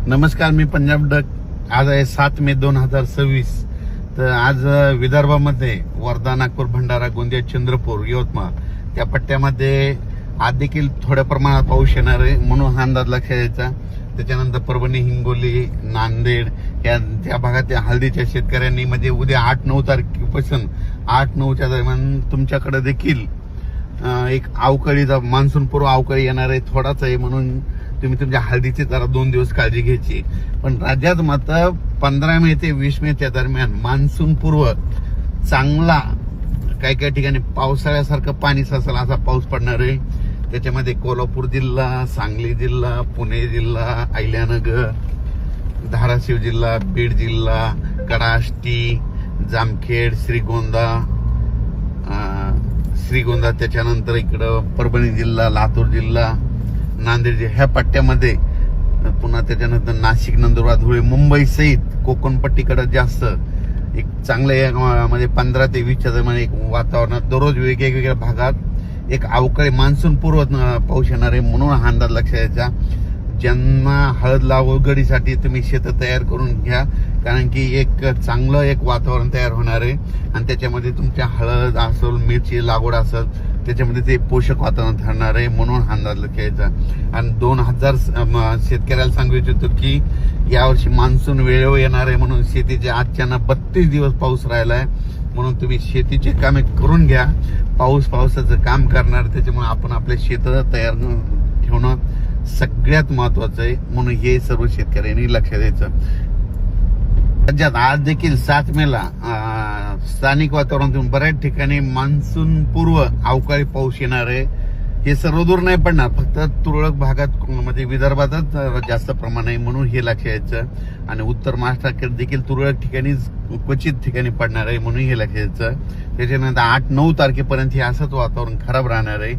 नमस्कार, मी पंजाब डक. आज आहे 7 मे 2026. तर आज विदर्भामध्ये वर्धा, नागपूर, भंडारा, गोंदिया, चंद्रपूर, यवतमाळ त्या पट्ट्यामध्ये आज देखील थोड्या प्रमाणात पाऊस येणार आहे, म्हणून हा अंदाज लक्षात यायचा. त्याच्यानंतर परभणी, हिंगोली, नांदेड त्या भागातील हळदीच्या शेतकऱ्यांनी म्हणजे उद्या 8-9 तारखेपासून 8-9च्या दरम्यान तुमच्याकडे देखील एक अवकाळीचा मान्सून पूर्व अवकाळी येणार आहे. थोडाच आहे, म्हणून तुम्ही तुमच्या हळदीची जरा 2 दिवस काळजी घ्यायची. पण राज्यात मात्र 15 मे ते 20 मेच्या दरम्यान मान्सून पूर्व चांगला काही ठिकाणी पावसाळ्यासारखं पाणी साचेल असा पाऊस पडणार आहे. त्याच्यामध्ये कोल्हापूर जिल्हा, सांगली जिल्हा, पुणे जिल्हा, अहिल्यानगर, धाराशिव जिल्हा, बीड जिल्हा, कडाष्टी, जामखेड, श्रीगोंदा, त्याच्यानंतर इकडं परभणी जिल्हा, लातूर जिल्हा, नांदेड ह्या पट्ट्यामध्ये, पुन्हा त्याच्यानंतर नाशिक, नंदुरबार, धुळे, मुंबई सहित कोकणपट्टीकडे जास्त एक चांगलं म्हणजे 15 ते 20च्या दरम्यान एक वातावरणात दररोज वेगवेगळ्या भागात एक अवकाळी मान्सून पूर्व पाऊस येणार आहे. म्हणून हा अंदाज लक्षात यायचा. ज्यांना हळद लागवडीसाठी तुम्ही शेत तयार करून घ्या, कारण की एक चांगलं एक वातावरण तयार होणार आहे आणि त्याच्यामध्ये तुमच्या हळद असेल, मिरची लागवड असेल, त्याच्यामध्ये ते पोषक वातावरण ठरणार आहे. म्हणून हा अंदाज लक्षात यायचा. आणि 2000 शेतकऱ्याला सांगू इच्छितो की यावर्षी मान्सून वेळेवर येणार आहे, म्हणून शेतीचे आजच्या 32 दिवस पाऊस राहिला आहे. म्हणून तुम्ही शेतीचे कामे करून घ्या. पावसाचं काम करणार, त्याच्यामुळे आपण आपले शेत तयार ठेवणं सगळ्यात महत्वाचं आहे. म्हणून हे सर्व शेतकऱ्यांनी लक्षात द्यायचं. राज्यात आज देखील 7 मेला स्थानिक वातावरणातून बऱ्याच ठिकाणी मान्सून पूर्व अवकाळी पाऊस येणार आहे. हे सर्वदूर नाही पडणार, फक्त तुरळक भागात म्हणजे विदर्भातच जास्त प्रमाण आहे, म्हणून हे लक्षात यायचं. आणि उत्तर महाराष्ट्रात देखील तुरळक ठिकाणी क्वचित ठिकाणी पडणार आहे, म्हणून हे लक्षात यायचं. त्याच्यानंतर 8-9 तारखेपर्यंत हे असंच वातावरण खराब राहणार आहे.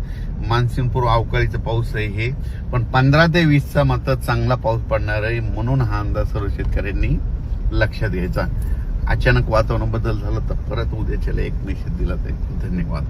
मान्सून पूर्व अवकाळीचा पाऊस आहे हे. पण 15 ते 20चा मात्र चांगला पाऊस पडणार आहे, म्हणून हा अंदाज सर्व शेतकऱ्यांनी लक्षात घ्यायचा. अचानक वातावरण बदल झाला तर परत उद्याच्याला एक मेसेज दिला जाईल. धन्यवाद.